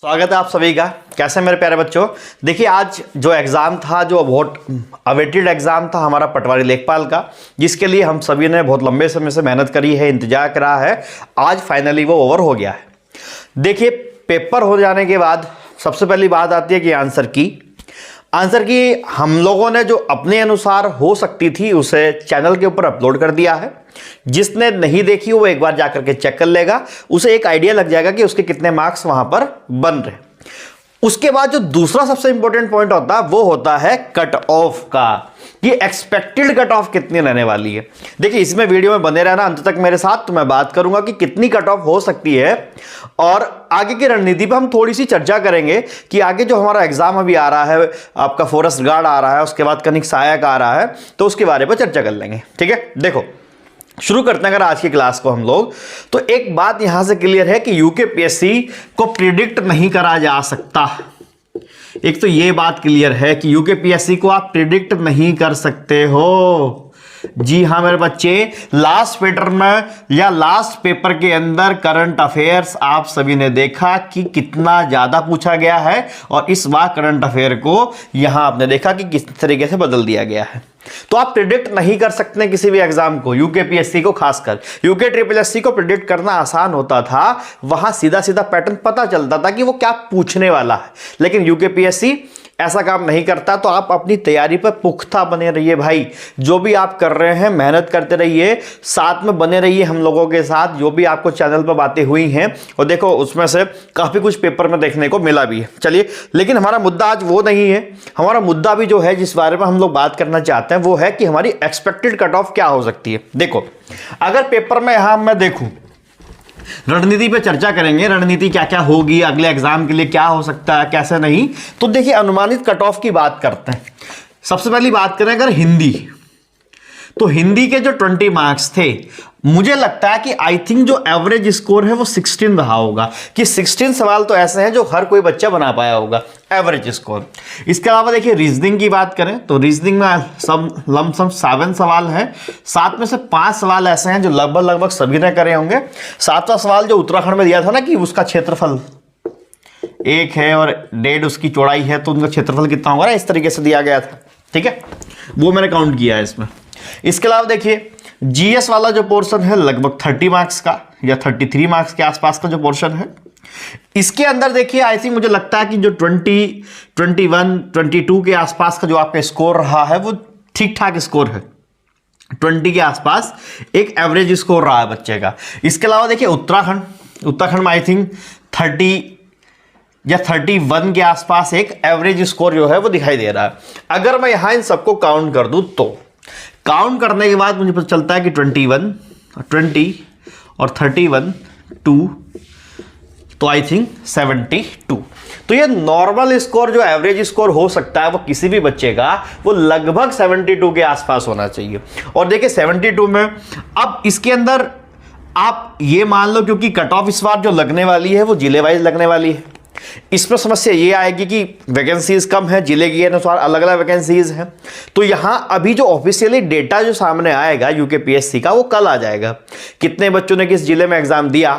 स्वागत है आप सभी का। कैसे मेरे प्यारे बच्चों, देखिए आज जो एग्ज़ाम था, जो बहुत अवेटेड एग्ज़ाम था हमारा पटवारी लेखपाल का, जिसके लिए हम सभी ने बहुत लंबे समय से मेहनत करी है, इंतजार करा है, आज फाइनली वो ओवर हो गया है। देखिए पेपर हो जाने के बाद सबसे पहली बात आती है कि आंसर की हम लोगों ने जो अपने अनुसार हो सकती थी उसे चैनल के ऊपर अपलोड कर दिया है। जिसने नहीं देखी वो एक बार जाकर के चेक कर लेगा, उसे एक आइडिया लग जाएगा कि उसके कितने मार्क्स वहां पर बन रहे। उसके बाद जो दूसरा सबसे इंपॉर्टेंट पॉइंट होता है वो होता है कट ऑफ का, कि एक्सपेक्टेड कट ऑफ कितनी रहने वाली है। देखिए इसमें वीडियो में बने रहना अंत तक मेरे साथ, तो मैं बात करूंगा कि कितनी कट ऑफ हो सकती है और आगे की रणनीति पर हम थोड़ी सी चर्चा करेंगे कि आगे जो हमारा एग्जाम अभी आ रहा है, आपका फॉरेस्ट गार्ड आ रहा है, उसके बाद कनिक सहायक आ रहा है, तो उसके बारे में चर्चा कर लेंगे। ठीक है, देखो शुरू करते हैं अगर आज की क्लास को हम लोग, तो एक बात यहां से क्लियर है कि यूकेपीएससी को प्रिडिक्ट नहीं करा जा सकता। एक तो ये बात क्लियर है कि यूकेपीएससी को आप प्रिडिक्ट नहीं कर सकते हो। जी हां मेरे बच्चे, लास्ट पेपर में या लास्ट पेपर के अंदर करंट अफेयर्स आप सभी ने देखा कि कितना ज्यादा पूछा गया है, और इस बार करंट अफेयर को यहां आपने देखा कि किस तरीके से बदल दिया गया है। तो आप प्रिडिक्ट नहीं कर सकते किसी भी एग्जाम को, यूकेपीएससी को खासकर। यूके ट्रिपल एससी को प्रिडिक्ट करना आसान होता था, वहां सीधा सीधा पैटर्न पता चलता था कि वो क्या पूछने वाला है, लेकिन यूकेपीएससी ऐसा काम नहीं करता। तो आप अपनी तैयारी पर पुख्ता बने रहिए भाई, जो भी आप कर रहे हैं मेहनत करते रहिए, साथ में बने रहिए हम लोगों के साथ, जो भी आपको चैनल पर बातें हुई हैं, और देखो उसमें से काफी कुछ पेपर में देखने को मिला भी है। चलिए, लेकिन हमारा मुद्दा आज वो नहीं है। हमारा मुद्दा भी जो है, जिस बारे में हम लोग बात करना चाहते हैं, वो है कि हमारी एक्सपेक्टेड कट ऑफ क्या हो सकती है। देखो अगर पेपर में यहां मैं देखूं, रणनीति पे चर्चा करेंगे, रणनीति क्या क्या होगी अगले एग्जाम के लिए, क्या हो सकता है कैसे नहीं। तो देखिए अनुमानित कट ऑफ की बात करते हैं। सबसे पहली बात करें अगर हिंदी, तो हिंदी के जो 20 मार्क्स थे, मुझे लगता है कि आई थिंक जो एवरेज स्कोर है वो 16 रहा होगा, कि 16 सवाल तो ऐसे हैं जो हर कोई बच्चा बना पाया होगा एवरेज स्कोर। इसके अलावा देखिए रीजनिंग की बात करें तो रीजनिंग में सब लमसम 7 सवाल हैं, 7 में से 5 सवाल ऐसे हैं जो लगभग सभी ने करे होंगे। 7वां सवाल जो उत्तराखंड में दिया था ना, कि उसका क्षेत्रफल 1 है और 1.5 उसकी चौड़ाई है, तो उनका क्षेत्रफल कितना होगा, इस तरीके से दिया गया था। ठीक है, वो मैंने काउंट किया है इसमें। इसके अलावा देखिए जीएस वाला जो पोर्शन है लगभग 30 मार्क्स का या 33 मार्क्स के आसपास का जो पोर्शन है, इसके अंदर देखिए आई थिंक मुझे लगता है कि जो 20, 21, 22 के आसपास का जो आपका स्कोर रहा है वो ठीक ठाक स्कोर है। 20 के आसपास एक एवरेज स्कोर रहा है बच्चे का। इसके अलावा देखिए उत्तराखंड में आई थिंक 30 या 31 के आसपास एक एवरेज स्कोर जो है वो दिखाई दे रहा है। अगर मैं यहां इन सबको काउंट कर दूं, तो काउंट करने के बाद मुझे पता चलता है कि 21, 20 और 31, 2, तो आई थिंक 72। तो ये नॉर्मल स्कोर जो एवरेज स्कोर हो सकता है वो किसी भी बच्चे का, वो लगभग 72 के आसपास होना चाहिए। और देखिए 72 में अब इसके अंदर आप ये मान लो, क्योंकि कट ऑफ इस बार जो लगने वाली है वो जिले वाइज लगने वाली है, इसमें समस्या ये आएगी कि वैकेंसीज कम है, जिले के अनुसार अलग अलग वैकेंसीज हैं। तो यहां अभी जो ऑफिशियली डेटा जो सामने आएगा यूकेपीएससी का, वो कल आ जाएगा। कितने बच्चों ने किस जिले में एग्जाम दिया,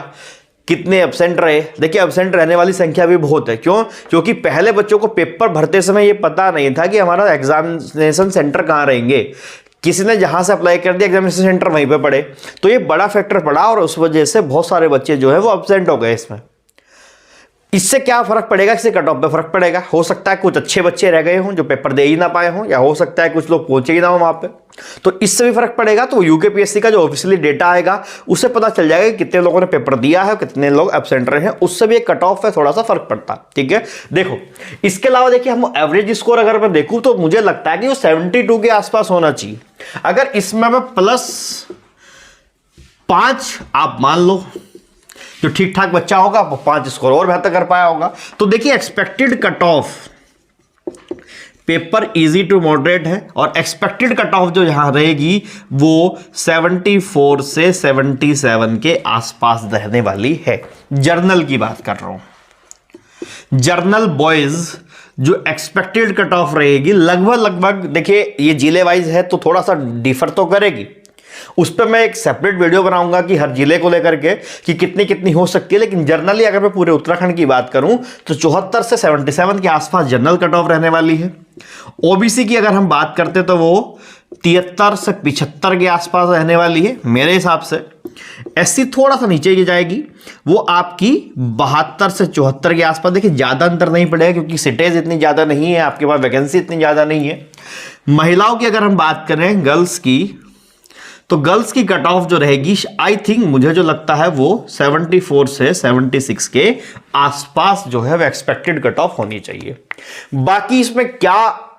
कितने एब्सेंट रहे। देखिए एब्सेंट रहने वाली संख्या भी बहुत है। क्यों? क्योंकि पहले बच्चों को पेपर भरते समय ये पता नहीं था कि हमारा एग्जामिनेशन सेंटर कहां रहेंगे। किसी ने जहां से अप्लाई कर दिया एग्जामिनेशन सेंटर वहीं पे पड़े, तो ये बड़ा फैक्टर पड़ा, और उस वजह से बहुत सारे बच्चे जो है वो एब्सेंट हो गए इसमें। इससे क्या फर्क पड़ेगा, इससे कट ऑफ पे फर्क पड़ेगा। हो सकता है कुछ अच्छे बच्चे रह गए हों जो पेपर दे ही ना पाए हों, या हो सकता है कुछ लोग पहुंचे ही ना हो वहां पे, तो इससे भी फर्क पड़ेगा। तो यूकेपीएससी का जो ऑफिशियली डेटा आएगा उससे पता चल जाएगा कि कितने लोगों ने पेपर दिया है, कितने लोग एब्सेंट रहे हैं, उससे भी एक कट ऑफ पे थोड़ा सा फर्क पड़ता है। ठीक है, देखो इसके अलावा देखिए हम एवरेज स्कोर अगर मैं देखूं तो मुझे लगता है कि वो 72 के आसपास होना चाहिए। अगर इसमें मैं +5 आप मान लो, जो ठीक ठाक बच्चा होगा वो 5 स्कोर और बेहतर कर पाया होगा। तो देखिए expected cut off, paper easy to moderate है, और एक्सपेक्टेड कट ऑफ जो यहां रहेगी वो 74 से 77 के आसपास रहने वाली है। जर्नल की बात कर रहा हूं, जर्नल बॉयज जो एक्सपेक्टेड कट ऑफ रहेगी लगभग देखिए ये जिले वाइज है तो थोड़ा सा डिफर तो करेगी, उस पर मैं एक सेपरेट वीडियो बनाऊंगा कि हर जिले को लेकर के कि कितनी कितनी हो सकती है। लेकिन जनरली अगर मैं पूरे उत्तराखंड की बात करूं तो 74 से 77 के आसपास जनरल कट ऑफ रहने वाली है। ओबीसी की अगर हम बात करते तो वो 73 से 75 के आसपास रहने वाली है मेरे हिसाब से। एससी थोड़ा सा नीचे की जाएगी, वो आपकी 72 से 74 के आसपास। देखिए ज़्यादा अंतर नहीं पड़ेगा क्योंकि सीटेज इतनी ज़्यादा नहीं है, आपके पास वैकेंसी इतनी ज़्यादा नहीं है। महिलाओं की अगर हम बात करें गर्ल्स की, तो गर्ल्स की कट ऑफ जो रहेगी आई थिंक मुझे जो लगता है वो 74 से 76 के आसपास जो है वो एक्सपेक्टेड कट ऑफ होनी चाहिए। बाकी इसमें क्या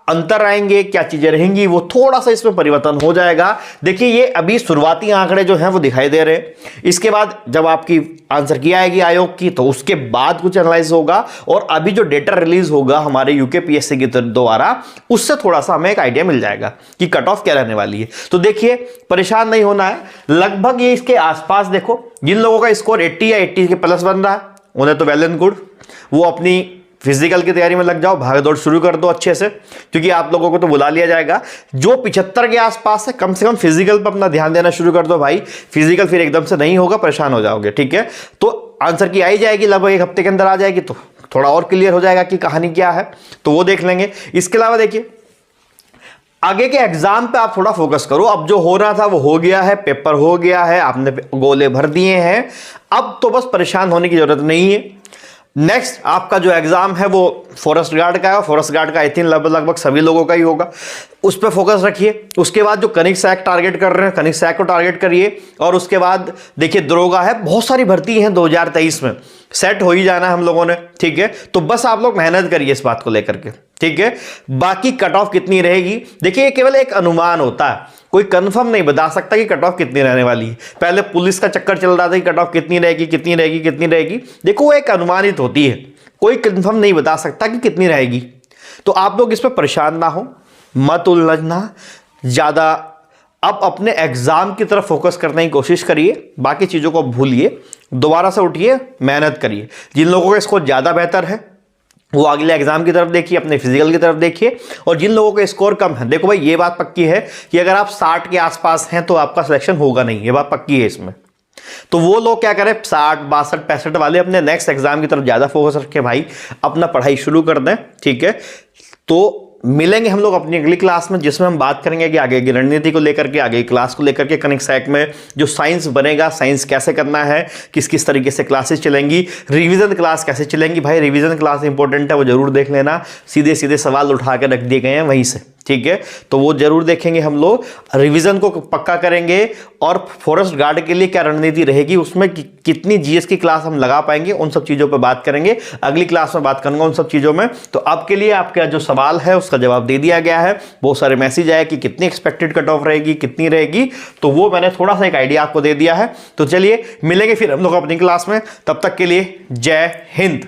अंतर आएंगे, क्या चीजें रहेंगी, वो थोड़ा सा इसमें परिवर्तन हो जाएगा। देखिए ये अभी शुरुआती आंकड़े जो हैं वो दिखाई दे रहे हैं। इसके बाद जब आपकी आंसर की आएगी आयोग की तो उसके बाद कुछ एनालाइज होगा, और अभी जो डेटा रिलीज होगा हमारे यूकेपीएससी के द्वारा उससे थोड़ा सा हमें एक आइडिया मिल जाएगा कि कट ऑफ क्या रहने वाली है। तो देखिए परेशान नहीं होना है, लगभग ये इसके आसपास देखो जिन लोगों का स्कोर 80 या 80 के प्लस बन रहा है उन्हें तो वेल एंड गुड, वो अपनी फिजिकल की तैयारी में लग जाओ, भाग दौड़ शुरू कर दो अच्छे से, क्योंकि आप लोगों को तो बुला लिया जाएगा। जो 75 के आसपास है कम से कम फिजिकल पर अपना ध्यान देना शुरू कर दो भाई, फिजिकल फिर एकदम से नहीं होगा, परेशान हो जाओगे। ठीक है, तो आंसर की आई जाएगी, लगभग एक हफ्ते के अंदर आ जाएगी, तो थोड़ा और क्लियर हो जाएगा कि कहानी क्या है, तो वो देख लेंगे। इसके अलावा देखिए आगे के एग्जाम पे आप थोड़ा फोकस करो। अब जो हो रहा था वो हो गया है, पेपर हो गया है, आपने गोले भर दिए हैं, अब तो बस परेशान होने की जरूरत नहीं है। नेक्स्ट आपका जो एग्जाम है वो फॉरेस्ट गार्ड का है। फॉरेस्ट गार्ड का आई थिंक लगभग सभी लोगों का ही होगा, उस पर फोकस रखिए। उसके बाद जो कनिक सैक टारगेट कर रहे हैं, कनिक सैक को टारगेट करिए। और उसके बाद देखिए दरोगा है, बहुत सारी भर्ती है 2023 में, सेट हो ही जाना है हम लोगों ने। ठीक है, तो बस आप लोग मेहनत करिए इस बात को लेकर के। ठीक है, बाकी कट ऑफ कितनी रहेगी देखिए ये केवल एक अनुमान होता है, कोई कंफर्म नहीं बता सकता कि कट ऑफ कितनी रहने वाली है। पहले पुलिस का चक्कर चल रहा था कि कट ऑफ कितनी रहेगी कितनी रहेगी कितनी रहेगी, देखो वो एक अनुमानित होती है, कोई कंफर्म नहीं बता सकता कि कितनी रहेगी। तो आप लोग इस पर परेशान ना हो, मत उलझना ज़्यादा, अब अपने एग्जाम की तरफ फोकस करने की कोशिश करिए, बाकी चीज़ों को भूलिए, दोबारा से उठिए, मेहनत करिए। जिन लोगों का स्कोर ज़्यादा बेहतर है वो अगले एग्जाम की तरफ देखिए, अपने फिजिकल की तरफ देखिए। और जिन लोगों का स्कोर कम है, देखो भाई ये बात पक्की है कि अगर आप 60 के आसपास हैं तो आपका सिलेक्शन होगा नहीं, ये बात पक्की है इसमें। तो वो लोग क्या करें, 60, 62, 65 वाले अपने नेक्स्ट एग्जाम की तरफ ज़्यादा फोकस रखें भाई, अपना पढ़ाई शुरू कर दें। ठीक है, तो मिलेंगे हम लोग अपनी अगली क्लास में, जिसमें हम बात करेंगे कि आगे की रणनीति को लेकर के, आगे की क्लास को लेकर के, कनिक सैक में जो साइंस बनेगा, साइंस कैसे करना है, किस किस तरीके से क्लासेस चलेंगी, रिवीजन क्लास कैसे चलेंगी। भाई रिवीजन क्लास इंपॉर्टेंट है, वो जरूर देख लेना, सीधे सीधे सवाल उठा के रख दिए गए हैं वहीं से। ठीक है, तो वो जरूर देखेंगे हम लोग, रिवीजन को पक्का करेंगे। और फॉरेस्ट गार्ड के लिए क्या रणनीति रहेगी, उसमें कितनी जीएस की क्लास हम लगा पाएंगे, उन सब चीज़ों पर बात करेंगे। अगली क्लास में बात करूंगा उन सब चीज़ों में। तो अब के लिए आपका जो सवाल है उसका जवाब दे दिया गया है। बहुत सारे मैसेज आए कि कितनी एक्सपेक्टेड कट ऑफ रहेगी, कितनी रहेगी, तो वो मैंने थोड़ा सा एक आइडिया आपको दे दिया है। तो चलिए मिलेंगे फिर हम लोग अपनी क्लास में, तब तक के लिए जय हिंद।